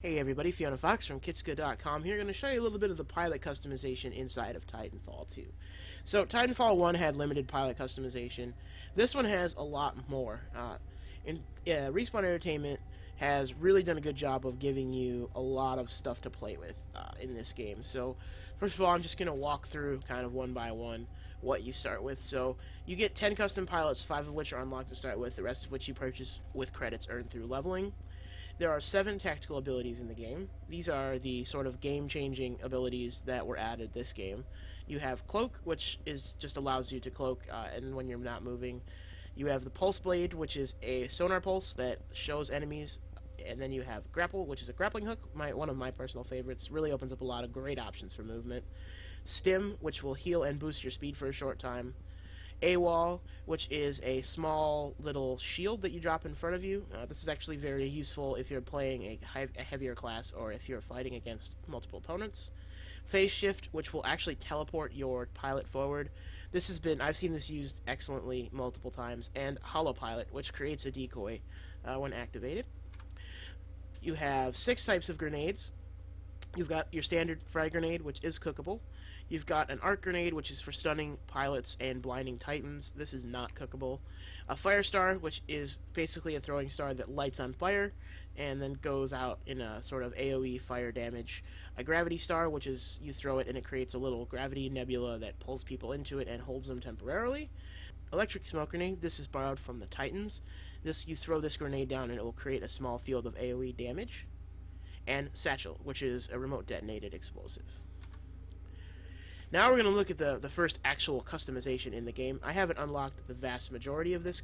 Hey everybody, Fiona Fox from Kitsuga.com here, going to show you a little bit of the pilot customization inside of Titanfall 2. So Titanfall 1 had limited pilot customization. This one has a lot more. Respawn Entertainment has really done a good job of giving you a lot of stuff to play with in this game. So first of all, I'm just going to walk through kind of one by one what you start with. So you get 10 custom pilots, 5 of which are unlocked to start with, the rest of which you purchase with credits earned through leveling. There are 7 tactical abilities in the game. These are the sort of game-changing abilities that were added this game. You have Cloak, which just allows you to cloak and when you're not moving. You have the Pulse Blade, which is a sonar pulse that shows enemies. And then you have Grapple, which is a grappling hook, one of my personal favorites. Really opens up a lot of great options for movement. Stim, which will heal and boost your speed for a short time. AWOL, which is a small little shield that you drop in front of you. This is actually very useful if you're playing a heavier class or if you're fighting against multiple opponents. Phase Shift, which will actually teleport your pilot forward. I've seen this used excellently multiple times. And Hollow Pilot, which creates a decoy when activated. You have 6 types of grenades. You've got your standard frag grenade, which is cookable. You've got an arc grenade, which is for stunning pilots and blinding titans. This is not cookable. A fire star, which is basically a throwing star that lights on fire and then goes out in a sort of AoE fire damage. A gravity star, which is you throw it and it creates a little gravity nebula that pulls people into it and holds them temporarily. Electric smoke grenade, this is borrowed from the Titans. You throw this grenade down and it will create a small field of AoE damage. And Satchel, which is a remote detonated explosive. Now we're going to look at the first actual customization in the game. I haven't unlocked the vast majority of these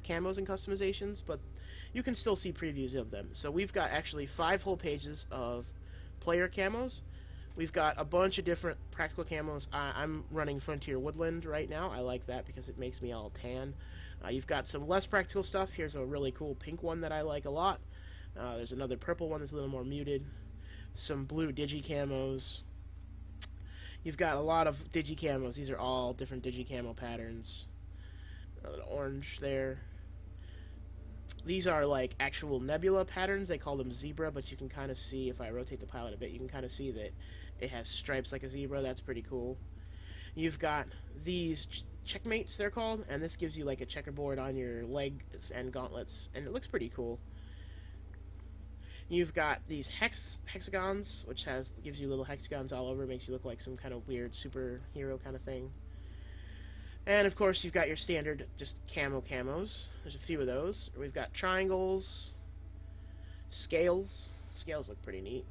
camos and customizations, but you can still see previews of them. So we've got actually 5 whole pages of player camos. We've got a bunch of different practical camos. I'm running Frontier Woodland right now. I like that because it makes me all tan. You've got some less practical stuff. Here's a really cool pink one that I like a lot. There's another purple one that's a little more muted. Some blue digi-camos. You've got a lot of digi-camos. These are all different digi-camo patterns. A little orange there. These are like actual nebula patterns. They call them zebra, but you can kind of see, if I rotate the pilot a bit, you can kind of see that it has stripes like a zebra. That's pretty cool. You've got these checkmates, they're called, and this gives you like a checkerboard on your legs and gauntlets, and it looks pretty cool. You've got these hexagons, which gives you little hexagons all over, makes you look like some kind of weird superhero kind of thing. And of course, you've got your standard just camos. There's a few of those. We've got triangles, scales. Scales look pretty neat.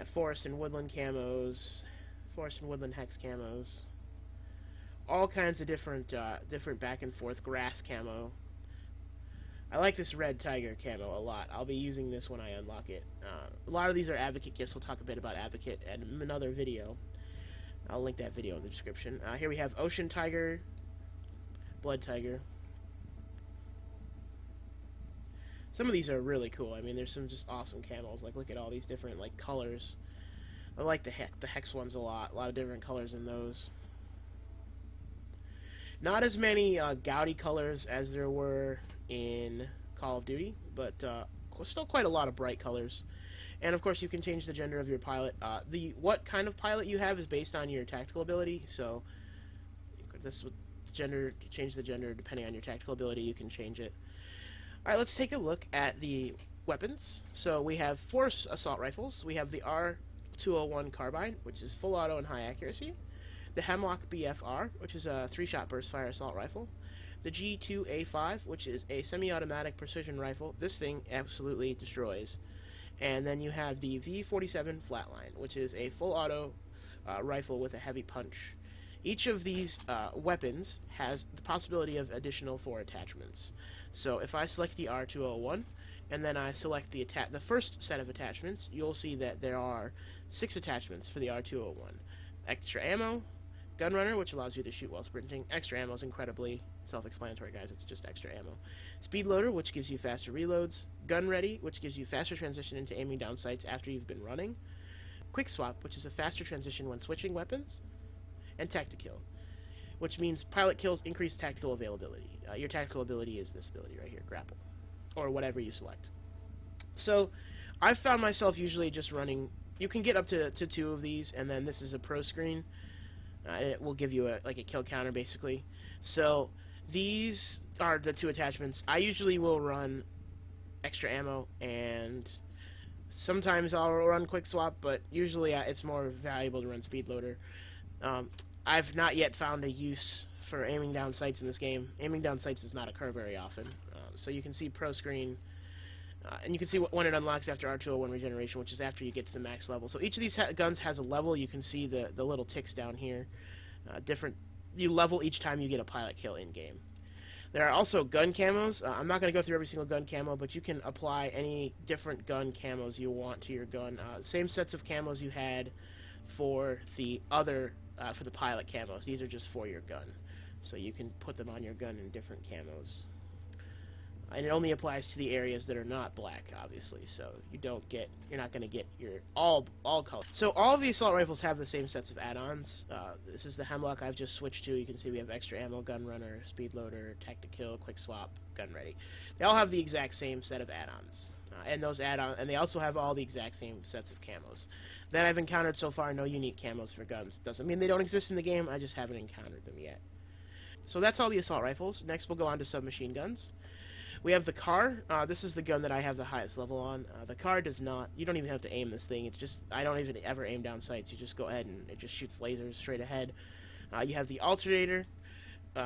Forest and woodland camos, forest and woodland hex camos. All kinds of different back and forth grass camo. I like this red tiger camo a lot. I'll be using this when I unlock it. A lot of these are advocate gifts. We'll talk a bit about advocate in another video. I'll link that video in the description. Here we have ocean tiger, blood tiger. Some of these are really cool. I mean, there's some just awesome camos. Like, look at all these different like colors. I like the hex ones a lot. A lot of different colors in those. Not as many gaudy colors as there were in Call of Duty, but still quite a lot of bright colors. And of course, you can change the gender of your pilot. What kind of pilot you have is based on your tactical ability. So this with gender, change the gender depending on your tactical ability. You can change it. All right, let's take a look at the weapons. So we have 4 assault rifles. We have the R201 carbine, which is full auto and high accuracy. The Hemlock BFR, which is a 3-shot burst fire assault rifle. The G2A5, which is a semi-automatic precision rifle. This thing absolutely destroys. And then you have the V47 Flatline, which is a full auto rifle with a heavy punch. Each of these weapons has the possibility of additional 4 attachments. So if I select the R201 and then I select the first set of attachments, you'll see that there are 6 attachments for the R201. Extra ammo, Gunrunner, which allows you to shoot while sprinting. Extra ammo is incredibly self-explanatory, guys. It's just extra ammo. Speed Loader, which gives you faster reloads. Gun Ready, which gives you faster transition into aiming down sights after you've been running. Quick Swap, which is a faster transition when switching weapons. And Tactikill, which means pilot kills increase tactical availability. Your tactical ability is this ability right here, Grapple, or whatever you select. So I've found myself usually just running. You can get up to 2 of these, and then this is a pro screen. It will give you a kill counter basically. So these are the 2 attachments. I usually will run extra ammo, and sometimes I'll run quick swap, but usually it's more valuable to run speed loader. I've not yet found a use for aiming down sights in this game. Aiming down sights does not occur very often. So you can see pro screen, and you can see when it unlocks after R201 regeneration, which is after you get to the max level. So each of these guns has a level. You can see the little ticks down here. You level each time you get a pilot kill in game. There are also gun camos. I'm not going to go through every single gun camo, but you can apply any different gun camos you want to your gun. Same sets of camos you had for the for the pilot camos. These are just for your gun, so you can put them on your gun in different camos. And it only applies to the areas that are not black, obviously. So you're not going to get your all colors. So all of the assault rifles have the same sets of add-ons. This is the Hemlock I've just switched to. You can see we have extra ammo, gun runner, speed loader, tactical, quick swap, gun ready. They all have the exact same set of add-ons, and those add-ons, and they also have all the exact same sets of camos. That I've encountered so far, no unique camos for guns. Doesn't mean they don't exist in the game. I just haven't encountered them yet. So that's all the assault rifles. Next, we'll go on to submachine guns. We have the car. This is the gun that I have the highest level on. The car does not... You don't even have to aim this thing. It's just... I don't even ever aim down sights. You just go ahead and it just shoots lasers straight ahead. You have the alternator,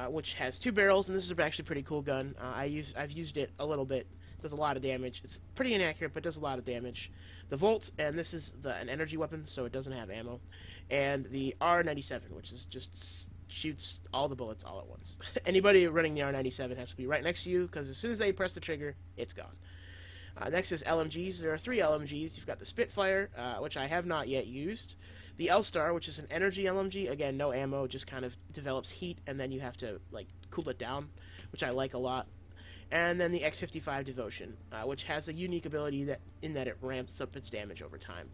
which has 2 barrels, and this is actually a pretty cool gun. I've used it a little bit. It does a lot of damage. It's pretty inaccurate, but does a lot of damage. The Volt, and this is an energy weapon, so it doesn't have ammo. And the R97, which is just... shoots all the bullets all at once. Anybody running the R97 has to be right next to you, because as soon as they press the trigger, it's gone. Next is LMGs. There are 3 LMGs. You've got the Spitfire, which I have not yet used. The L-Star, which is an energy LMG. Again, no ammo, just kind of develops heat, and then you have to cool it down, which I like a lot. And then the X55 Devotion, which has a unique ability in that it ramps up its damage over time.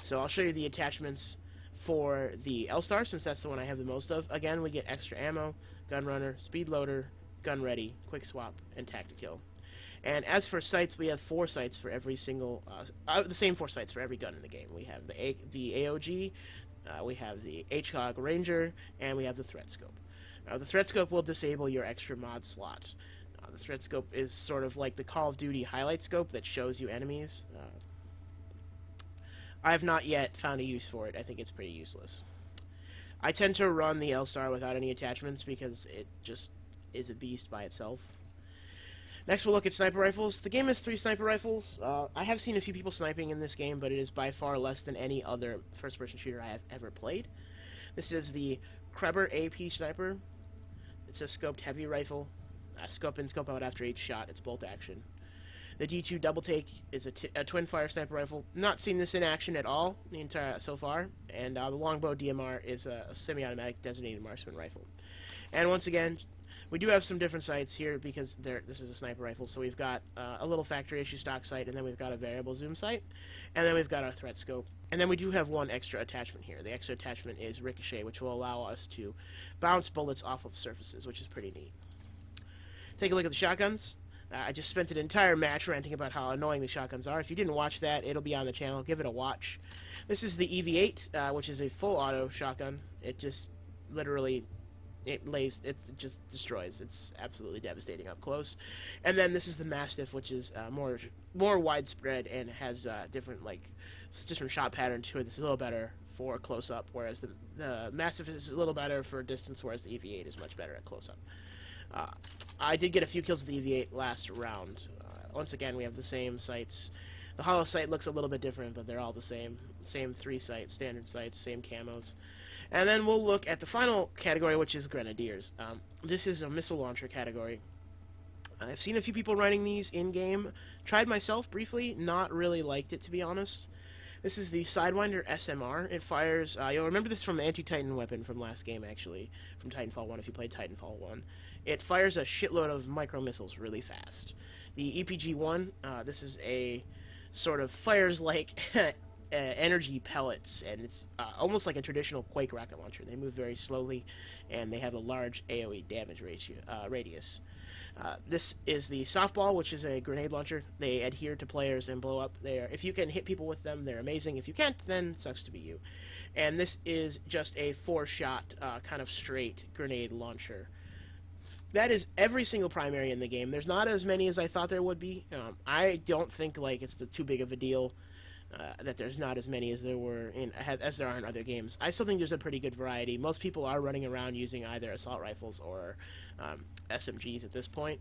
So I'll show you the attachments for the L-Star, since that's the one I have the most of. Again, we get extra ammo, gun runner, speed loader, gun ready, quick swap, and tactical. And as for sights, we have 4 sights for every single, the same 4 sights for every gun in the game. We have the AOG, we have the HCOG Ranger, and we have the threat scope. Now, the threat scope will disable your extra mod slot. The threat scope is sort of like the Call of Duty highlight scope that shows you enemies. I have not yet found a use for it. I think it's pretty useless. I tend to run the L-Star without any attachments because it just is a beast by itself. Next, we'll look at sniper rifles. The game has 3 sniper rifles. I have seen a few people sniping in this game, but it is by far less than any other first-person shooter I have ever played. This is the Kreber AP Sniper. It's a scoped heavy rifle. Scope in, scope out after each shot. It's bolt action. The D2 Double Take is a twin-fire sniper rifle. Not seen this in action at all so far. And the Longbow DMR is a semi-automatic designated marksman rifle. And once again, we do have some different sights here because this is a sniper rifle. So we've got a little factory issue stock sight, and then we've got a variable zoom sight, and then we've got our threat scope. And then we do have one extra attachment here. The extra attachment is Ricochet, which will allow us to bounce bullets off of surfaces, which is pretty neat. Take a look at the shotguns. I just spent an entire match ranting about how annoying the shotguns are. If you didn't watch that, it'll be on the channel. Give it a watch. This is the EV8, which is a full auto shotgun. It just literally, it just destroys. It's absolutely devastating up close. And then this is the Mastiff, which is more widespread and has different shot pattern to it. This is a little better for close up, whereas the Mastiff is a little better for distance, whereas the EV8 is much better at close up. I did get a few kills with the EV8 last round. Once again, we have the same sights. The hollow sight looks a little bit different, but they're all the same. Same 3 sights, standard sights, same camos. And then we'll look at the final category, which is Grenadiers. This is a missile launcher category. I've seen a few people running these in-game. Tried myself briefly, not really liked it, to be honest. This is the Sidewinder SMR. It fires, you'll remember this from the Anti-Titan weapon from last game, actually, from Titanfall 1, if you played Titanfall 1. It fires a shitload of micro-missiles really fast. The EPG-1, this is a sort of fires like energy pellets, and it's almost like a traditional Quake rocket launcher. They move very slowly, and they have a large AoE damage radius. This is the softball, which is a grenade launcher. They adhere to players and blow up. If you can hit people with them, they're amazing. If you can't, then sucks to be you. And this is just a 4-shot, kind of straight grenade launcher. That is every single primary in the game. There's not as many as I thought there would be. I don't think like it's too big of a deal that there's not as many as there are in other games. I still think there's a pretty good variety. Most people are running around using either assault rifles or SMGs at this point.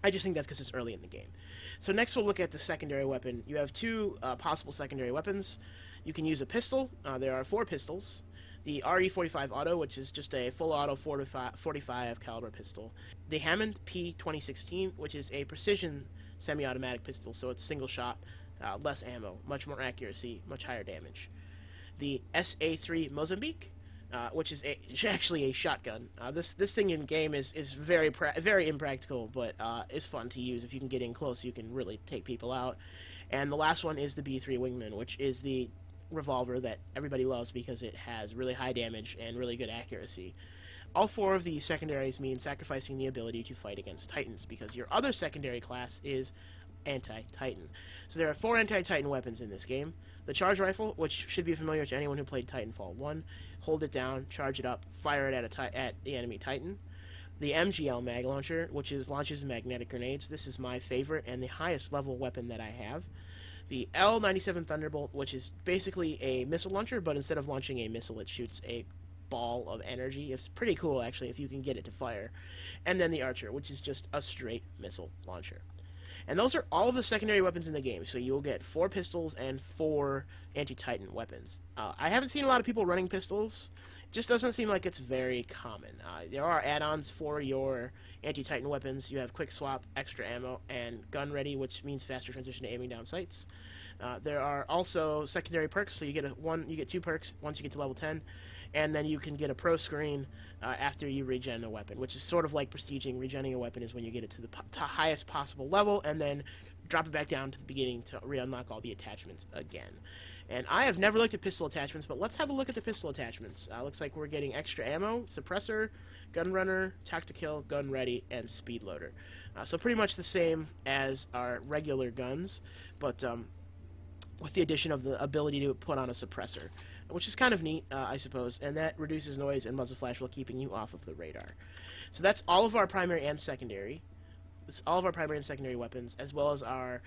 I just think that's because it's early in the game. So next we'll look at the secondary weapon. You have two possible secondary weapons. You can use a pistol. There are 4 pistols. The RE45 Auto, which is just a full auto 45 caliber pistol. The Hammond P2016, which is a precision semi-automatic pistol, so it's single shot, less ammo, much more accuracy, much higher damage. The SA3 Mozambique, which is actually a shotgun. This thing in game is very impractical, but is fun to use. If you can get in close, you can really take people out. And the last one is the B3 Wingman, which is the revolver that everybody loves because it has really high damage and really good accuracy. All 4 of these secondaries mean sacrificing the ability to fight against Titans, because your other secondary class is anti-Titan. So there are 4 anti-Titan weapons in this game. The charge rifle, which should be familiar to anyone who played Titanfall 1. Hold it down, charge it up, fire it at the enemy Titan. The MGL mag launcher, which launches magnetic grenades. This is my favorite and the highest level weapon that I have. The L97 Thunderbolt, which is basically a missile launcher, but instead of launching a missile, it shoots a ball of energy. It's pretty cool, actually, if you can get it to fire. And then the Archer, which is just a straight missile launcher. And those are all of the secondary weapons in the game, so you'll get 4 pistols and 4 anti-Titan weapons. I haven't seen a lot of people running pistols. It just doesn't seem like it's very common. There are add-ons for your anti-Titan weapons. You have quick swap, extra ammo, and gun ready, which means faster transition to aiming down sights. There are also secondary perks, so you get 2 perks once you get to level 10, and then you can get a pro screen after you regen a weapon, which is sort of like prestiging. Regenning a weapon is when you get it to the highest possible level, and then drop it back down to the beginning to re-unlock all the attachments again. And I have never looked at pistol attachments, but let's have a look at the pistol attachments. Looks like we're getting extra ammo, suppressor, gun runner, tac-to-kill, gun ready, and speed loader. So pretty much the same as our regular guns, but with the addition of the ability to put on a suppressor, which is kind of neat, I suppose, and that reduces noise and muzzle flash while keeping you off of the radar. So that's all of our primary and secondary. This is all of our primary and secondary weapons, as well as our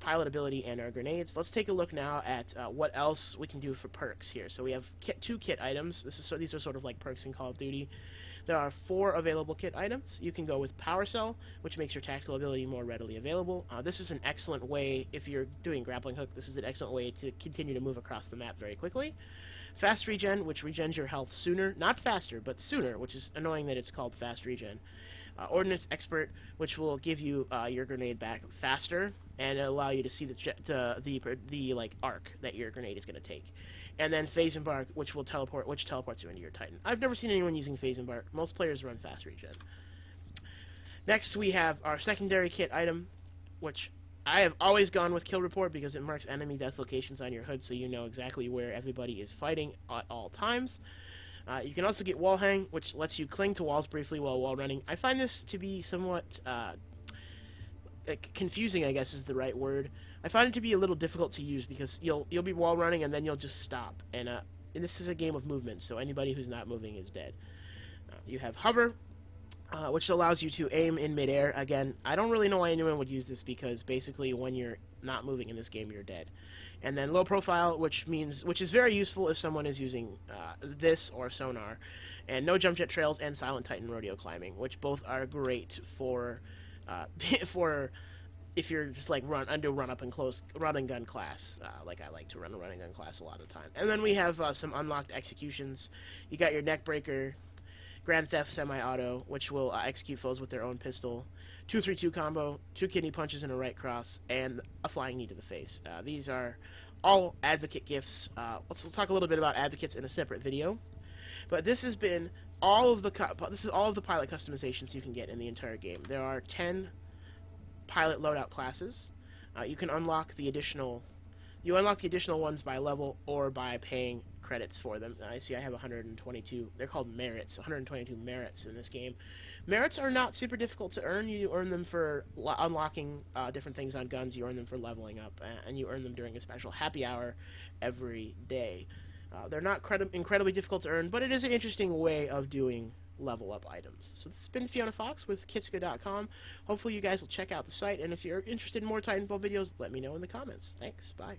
pilot ability and our grenades. Let's take a look now at what else we can do for perks here. So we have 2 kit items. These are sort of like perks in Call of Duty. There are 4 available kit items. You can go with Power Cell, which makes your tactical ability more readily available. This is an excellent way, if you're doing grappling hook, this is an excellent way to continue to move across the map very quickly. Fast Regen, which regens your health sooner. Not faster, but sooner, which is annoying that it's called Fast Regen. Ordnance Expert, which will give you your grenade back faster and allow you to see the like arc that your grenade is going to take. And then Phase Embark, which teleports you into your Titan. I've never seen anyone using Phase Embark. Most players run Fast Regen. Next, we have our secondary kit item, which I have always gone with Kill Report because it marks enemy death locations on your hood, so you know exactly where everybody is fighting at all times. You can also get Wall Hang, which lets you cling to walls briefly while wall running. I find this to be somewhat confusing, I guess is the right word. I find it to be a little difficult to use because you'll be wall running and then you'll just stop. And this is a game of movement, so anybody who's not moving is dead. You have Hover, which allows you to aim in midair. Again, I don't really know why anyone would use this because basically when you're not moving in this game, you're dead. And then Low Profile, which is very useful if someone is using this or sonar. And No Jump Jet Trails and Silent Titan Rodeo Climbing, which both are great for if you're just like run up and close run and gun class, like I like to run a run and gun class a lot of the time. And then we have some unlocked executions. You got your Neckbreaker, Grand Theft Semi-Auto, which will execute foes with their own pistol, 2-3-2 combo, 2 kidney punches and a right cross, and a flying knee to the face. These are all advocate gifts. We'll talk a little bit about advocates in a separate video. But this has been all of the pilot customizations you can get in the entire game. There are 10 pilot loadout classes. You can unlock the additional ones by level or by paying credits for them. I see I have 122. They're called merits. 122 merits in this game. Merits are not super difficult to earn. You earn them for unlocking different things on guns. You earn them for leveling up, and you earn them during a special happy hour every day. They're not incredibly difficult to earn, but it is an interesting way of doing level up items. So this has been Fiona Fox with Kitsuga.com. Hopefully you guys will check out the site, and if you're interested in more Titanfall videos, let me know in the comments. Thanks. Bye.